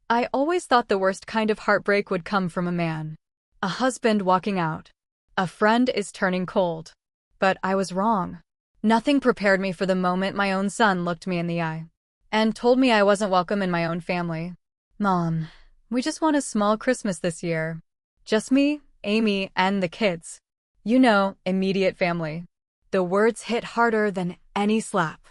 I always thought the worst kind of heartbreak would come from a man. A husband walking out. A friend is turning cold. But I was wrong. Nothing prepared me for the moment my own son looked me in the eye and told me I wasn't welcome in my own family. Mom, we just want a small Christmas this year. Just me, Amy, and the kids. You know, immediate family. The words hit harder than any slap.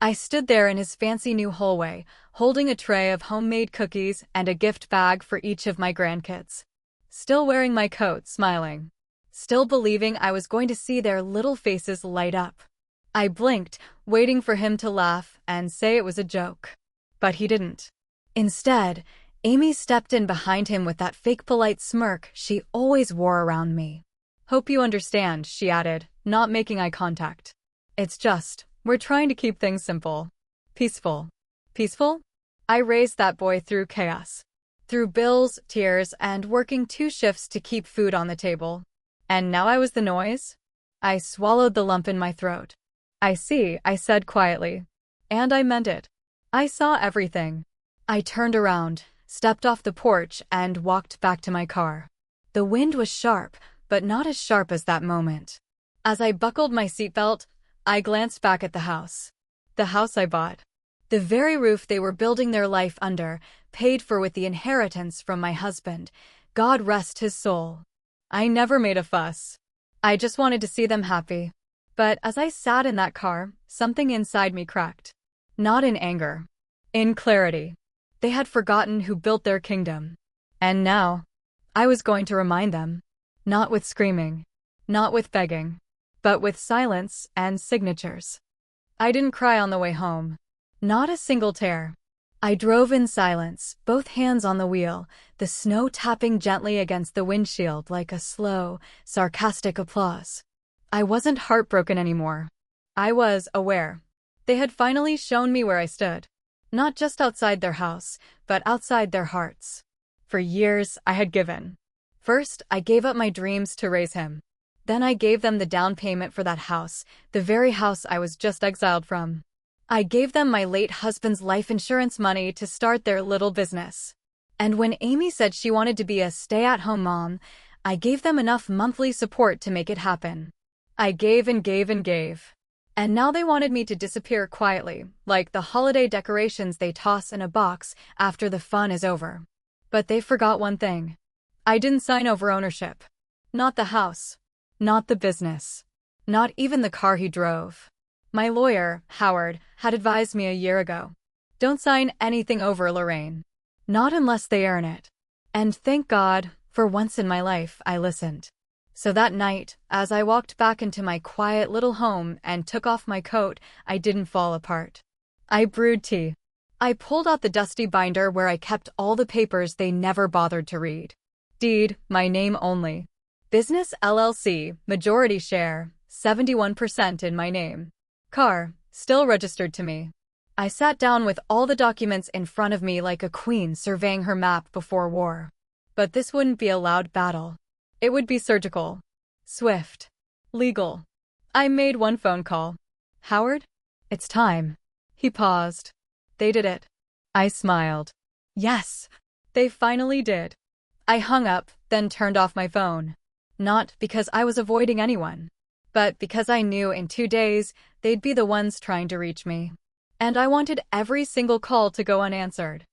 I stood there in his fancy new hallway, holding a tray of homemade cookies and a gift bag for each of my grandkids. Still wearing my coat, smiling. Still believing I was going to see their little faces light up. I blinked, waiting for him to laugh and say it was a joke. But he didn't. Instead, Amy stepped in behind him with that fake polite smirk she always wore around me. Hope you understand, she added, not making eye contact. It's just, we're trying to keep things simple. Peaceful. Peaceful? I raised that boy through chaos. Through bills, tears, and working 2 shifts to keep food on the table. And now I was the noise? I swallowed the lump in my throat. I see, I said quietly. And I meant it. I saw everything. I turned around, stepped off the porch, and walked back to my car. The wind was sharp, but not as sharp as that moment. As I buckled my seatbelt, I glanced back at the house. The house I bought. The very roof they were building their life under, paid for with the inheritance from my husband. God rest his soul. I never made a fuss. I just wanted to see them happy. But as I sat in that car, something inside me cracked. Not in anger. In clarity. They had forgotten who built their kingdom. And now, I was going to remind them. Not with screaming. Not with begging. But with silence and signatures. I didn't cry on the way home. Not a single tear. I drove in silence, both hands on the wheel, the snow tapping gently against the windshield like a slow, sarcastic applause. I wasn't heartbroken anymore. I was aware. They had finally shown me where I stood. Not just outside their house, but outside their hearts. For years, I had given. First, I gave up my dreams to raise him. Then I gave them the down payment for that house, the very house I was just exiled from. I gave them my late husband's life insurance money to start their little business. And when Amy said she wanted to be a stay-at-home mom, I gave them enough monthly support to make it happen. I gave and gave and gave. And now they wanted me to disappear quietly, like the holiday decorations they toss in a box after the fun is over. But they forgot one thing. I didn't sign over ownership. Not the house. Not the business. Not even the car he drove. My lawyer, Howard, had advised me a year ago. Don't sign anything over, Lorraine. Not unless they earn it. And thank God, for once in my life, I listened. So that night, as I walked back into my quiet little home and took off my coat, I didn't fall apart. I brewed tea. I pulled out the dusty binder where I kept all the papers they never bothered to read. Deed, my name only. Business LLC, majority share, 71% in my name. Car, still registered to me. I sat down with all the documents in front of me like a queen surveying her map before war. But this wouldn't be a loud battle. It would be surgical. Swift. Legal. I made one phone call. Howard? It's time. He paused. They did it. I smiled. Yes. They finally did. I hung up, then turned off my phone. Not because I was avoiding anyone, but because I knew in 2 days they'd be the ones trying to reach me. And I wanted every single call to go unanswered.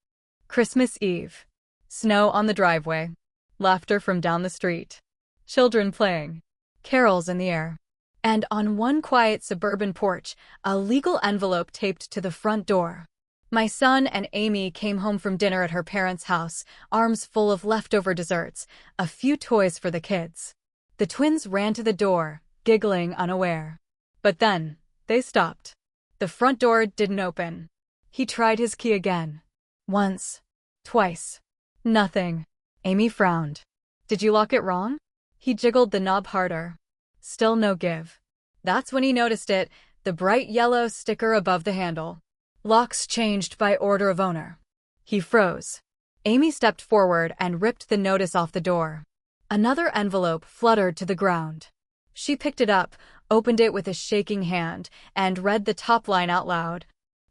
Christmas Eve. Snow on the driveway. Laughter from down the street. Children playing. Carols in the air. And on one quiet suburban porch, a legal envelope taped to the front door. My son and Amy came home from dinner at her parents' house, arms full of leftover desserts, a few toys for the kids. The twins ran to the door, giggling unaware. But then, they stopped. The front door didn't open. He tried his key again. Once. Twice. Nothing. Amy frowned. Did you lock it wrong? He jiggled the knob harder. Still no give. That's when he noticed it, the bright yellow sticker above the handle. Locks changed by order of owner. He froze. Amy stepped forward and ripped the notice off the door. Another envelope fluttered to the ground. She picked it up, opened it with a shaking hand, and read the top line out loud.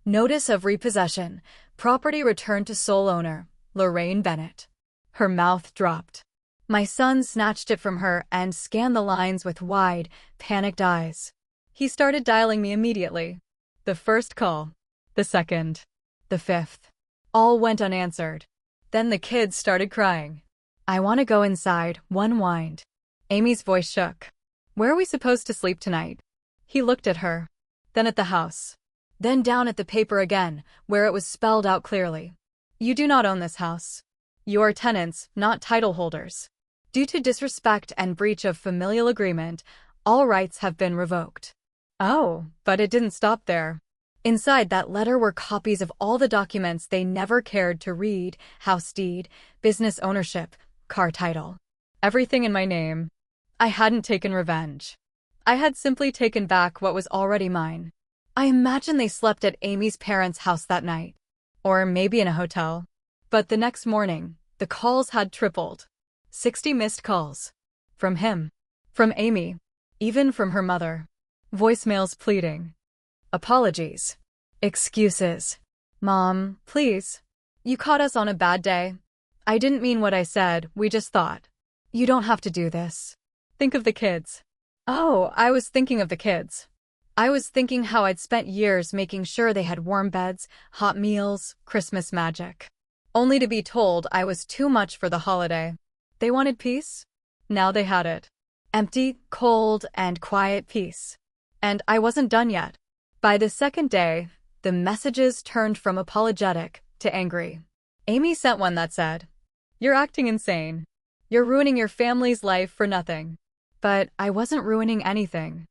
Notice of repossession. Property returned to sole owner. Lorraine Bennett. Her mouth dropped. My son snatched it from her and scanned the lines with wide, panicked eyes. He started dialing me immediately. The first call, the second, the fifth. All went unanswered. Then the kids started crying. I want to go inside, one whined. Amy's voice shook. Where are we supposed to sleep tonight? He looked at her, then at the house, then down at the paper again, where it was spelled out clearly. You do not own this house. You are tenants, not title holders. Due to disrespect and breach of familial agreement, all rights have been revoked. Oh, but it didn't stop there. Inside that letter were copies of all the documents they never cared to read: house deed, business ownership, car title. Everything in my name. I hadn't taken revenge. I had simply taken back what was already mine. I imagine they slept at Amy's parents' house that night. Or maybe in a hotel. But the next morning, the calls had tripled. 60 missed calls. From him. From Amy. Even from her mother. Voicemails pleading. Apologies. Excuses. Mom, please. You caught us on a bad day. I didn't mean what I said, we just thought. You don't have to do this. Think of the kids. Oh, I was thinking of the kids. I was thinking how I'd spent years making sure they had warm beds, hot meals, Christmas magic. Only to be told I was too much for the holiday. They wanted peace? Now they had it. Empty, cold, and quiet peace. And I wasn't done yet. By the second day, the messages turned from apologetic to angry. Amy sent one that said, "You're acting insane. You're ruining your family's life for nothing." But I wasn't ruining anything.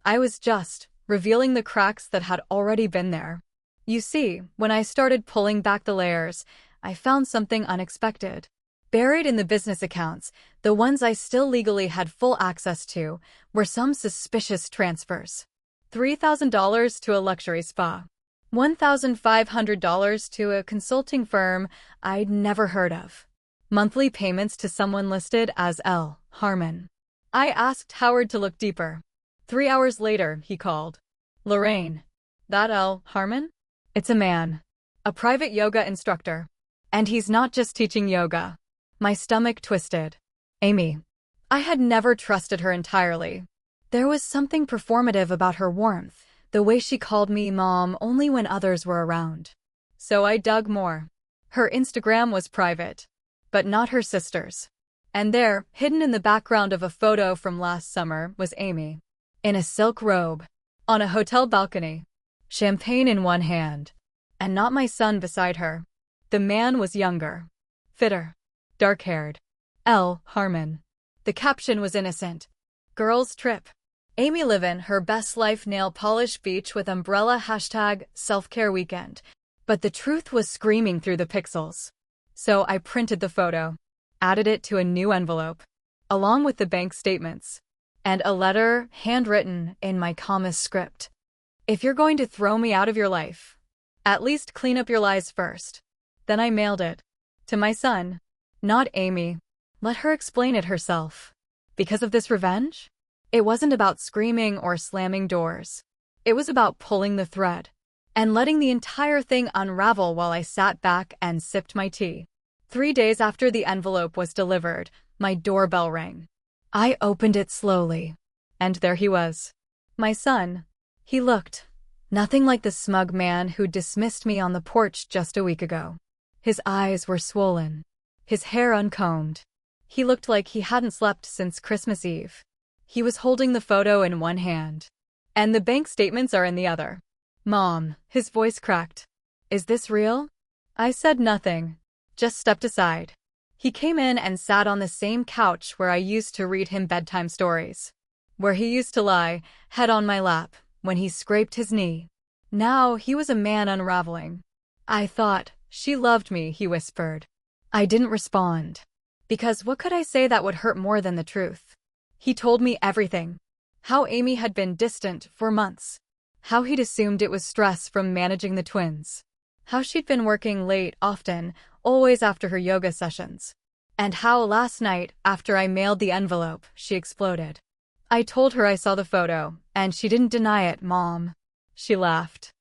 I was just revealing the cracks that had already been there. You see, when I started pulling back the layers, I found something unexpected. Buried in the business accounts, the ones I still legally had full access to, were some suspicious transfers. $3,000 to a luxury spa. $1,500 to a consulting firm I'd never heard of. Monthly payments to someone listed as L. Harmon. I asked Howard to look deeper. 3 hours later, he called. Lorraine. That L. Harmon? It's a man. A private yoga instructor. And he's not just teaching yoga. My stomach twisted. Amy. I had never trusted her entirely. There was something performative about her warmth, the way she called me Mom only when others were around. So I dug more. Her Instagram was private, but not her sister's. And there, hidden in the background of a photo from last summer, was Amy. In a silk robe. On a hotel balcony. Champagne in one hand. And not my son beside her. The man was younger. Fitter. Dark-haired. L. Harmon. The caption was innocent. Girls trip. Amy livin' her best life, nail polish, beach with umbrella, #self-care weekend. But the truth was screaming through the pixels. So I printed the photo. Added it to a new envelope. Along with the bank statements. And a letter, handwritten in my calmest script. If you're going to throw me out of your life, at least clean up your lies first. Then I mailed it. To my son. Not Amy. Let her explain it herself. Because of this revenge? It wasn't about screaming or slamming doors. It was about pulling the thread. And letting the entire thing unravel while I sat back and sipped my tea. 3 days after the envelope was delivered, my doorbell rang. I opened it slowly. And there he was. My son. He looked nothing like the smug man who dismissed me on the porch just a week ago. His eyes were swollen. His hair uncombed. He looked like he hadn't slept since Christmas Eve. He was holding the photo in one hand. And the bank statements are in the other. Mom, his voice cracked. Is this real? I said nothing. Just stepped aside. He came in and sat on the same couch where I used to read him bedtime stories. Where he used to lie, head on my lap, when he scraped his knee. Now he was a man unraveling. I thought, she loved me, he whispered. I didn't respond. Because what could I say that would hurt more than the truth? He told me everything. How Amy had been distant for months. How he'd assumed it was stress from managing the twins. How she'd been working late often, always after her yoga sessions. And how last night, after I mailed the envelope, she exploded. I told her I saw the photo, and she didn't deny it, Mom. She laughed.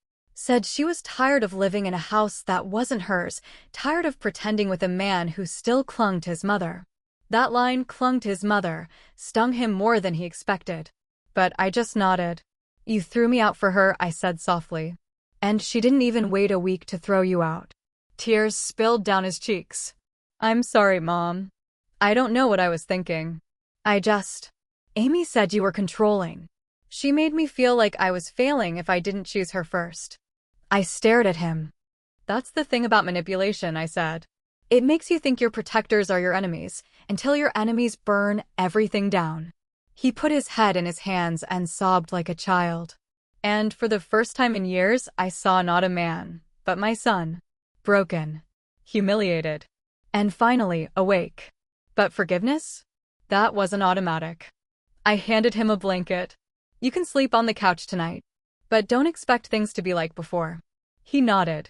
Said she was tired of living in a house that wasn't hers, tired of pretending with a man who still clung to his mother. That line, "clung to his mother," stung him more than he expected. But I just nodded. "You threw me out for her," I said softly. "And she didn't even wait a week to throw you out." Tears spilled down his cheeks. "I'm sorry, Mom. I don't know what I was thinking. Amy said you were controlling. She made me feel like I was failing if I didn't choose her first." I stared at him. "That's the thing about manipulation," I said. "It makes you think your protectors are your enemies, until your enemies burn everything down." He put his head in his hands and sobbed like a child. And for the first time in years, I saw not a man, but my son. Broken. Humiliated. And finally, awake. But forgiveness? That wasn't automatic. I handed him a blanket. "You can sleep on the couch tonight. But don't expect things to be like before." He nodded.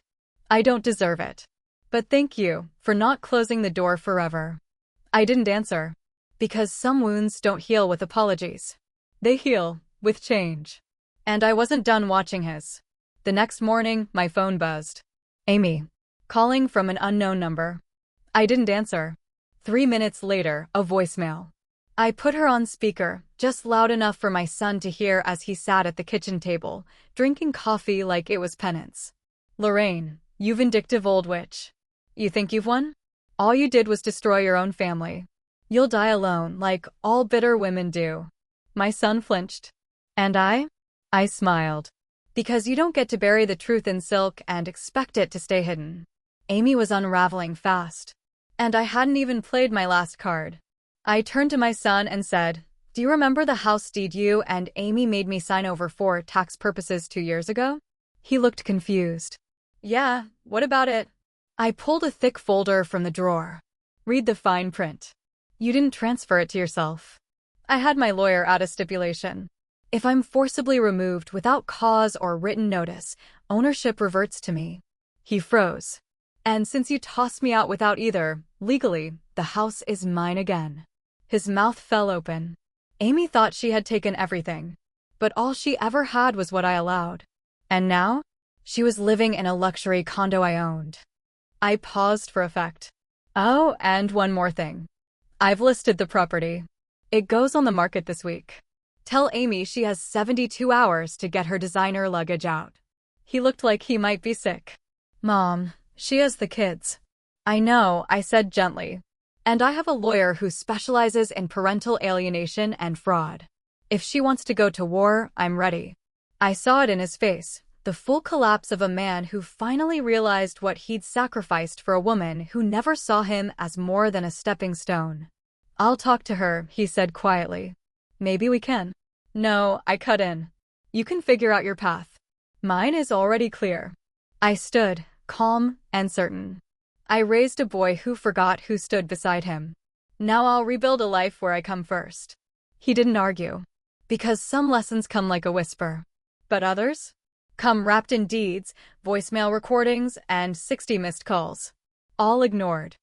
"I don't deserve it. But thank you for not closing the door forever." I didn't answer. Because some wounds don't heal with apologies. They heal with change. And I wasn't done watching his. The next morning, my phone buzzed. Amy. Calling from an unknown number. I didn't answer. 3 minutes later, a voicemail. I put her on speaker, just loud enough for my son to hear as he sat at the kitchen table, drinking coffee like it was penance. "Lorraine, you vindictive old witch. You think you've won? All you did was destroy your own family. You'll die alone, like all bitter women do." My son flinched. And I smiled. Because you don't get to bury the truth in silk and expect it to stay hidden. Amy was unraveling fast. And I hadn't even played my last card. I turned to my son and said, "Do you remember the house deed you and Amy made me sign over for tax purposes 2 years ago?" He looked confused. "Yeah, what about it?" I pulled a thick folder from the drawer. "Read the fine print. You didn't transfer it to yourself. I had my lawyer add a stipulation. If I'm forcibly removed without cause or written notice, ownership reverts to me." He froze. "And since you tossed me out without either, legally, the house is mine again." His mouth fell open. Amy thought she had taken everything. But all she ever had was what I allowed. And now? She was living in a luxury condo I owned. I paused for effect. "Oh, and one more thing. I've listed the property. It goes on the market this week. Tell Amy she has 72 hours to get her designer luggage out." He looked like he might be sick. "Mom, she has the kids." "I know," I said gently. "And I have a lawyer who specializes in parental alienation and fraud. If she wants to go to war, I'm ready." I saw it in his face, the full collapse of a man who finally realized what he'd sacrificed for a woman who never saw him as more than a stepping stone. "I'll talk to her," he said quietly. "Maybe we can." "No," I cut in. "You can figure out your path. Mine is already clear." I stood, calm and certain. I raised a boy who forgot who stood beside him. Now I'll rebuild a life where I come first. He didn't argue. Because some lessons come like a whisper. But others? Come wrapped in deeds, voicemail recordings, and 60 missed calls. All ignored.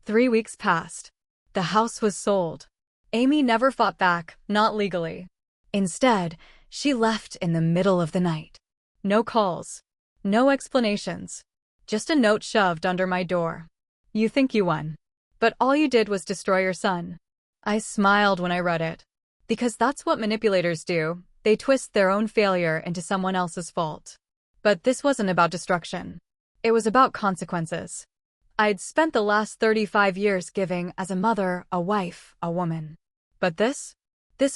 3 weeks passed. The house was sold. Amy never fought back, not legally. Instead, she left in the middle of the night. No calls. No explanations. Just a note shoved under my door. "You think you won. But all you did was destroy your son." I smiled when I read it. Because that's what manipulators do. They twist their own failure into someone else's fault. But this wasn't about destruction. It was about consequences. I'd spent the last 35 years giving as a mother, a wife, a woman. But this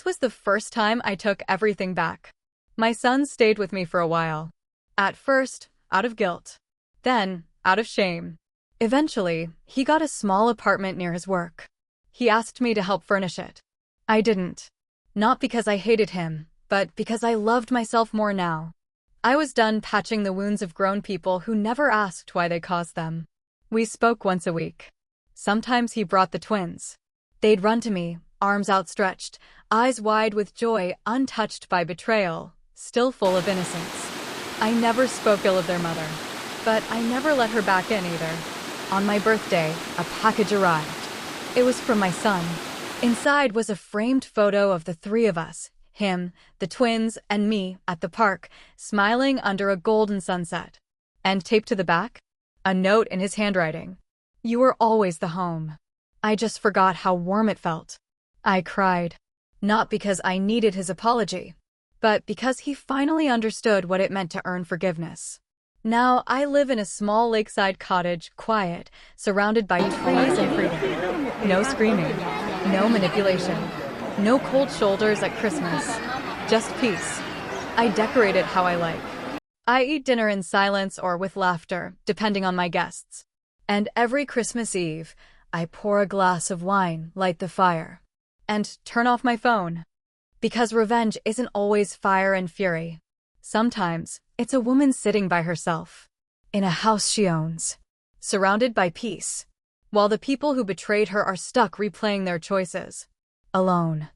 was the first time I took everything back. My son stayed with me for a while. At first, out of guilt. Then, out of shame. Eventually, he got a small apartment near his work. He asked me to help furnish it. I didn't. Not because I hated him, but because I loved myself more now. I was done patching the wounds of grown people who never asked why they caused them. We spoke once a week. Sometimes he brought the twins. They'd run to me, arms outstretched, eyes wide with joy, untouched by betrayal, still full of innocence. I never spoke ill of their mother. But I never let her back in either. On my birthday, a package arrived. It was from my son. Inside was a framed photo of the 3 of us, Him, the twins, and me at the park, smiling under a golden sunset. And taped to the back? A note in his handwriting. You were always the home. I just forgot how warm it felt. I cried. Not because I needed his apology, but because he finally understood what it meant to earn forgiveness. Now I live in a small lakeside cottage, quiet, surrounded by trees and freedom. No screaming, no manipulation, no cold shoulders at Christmas, just peace. I decorate it how I like. I eat dinner in silence or with laughter, depending on my guests. And every Christmas Eve, I pour a glass of wine, light the fire, and turn off my phone. Because revenge isn't always fire and fury. Sometimes, it's a woman sitting by herself, in a house she owns, surrounded by peace, while the people who betrayed her are stuck replaying their choices, alone.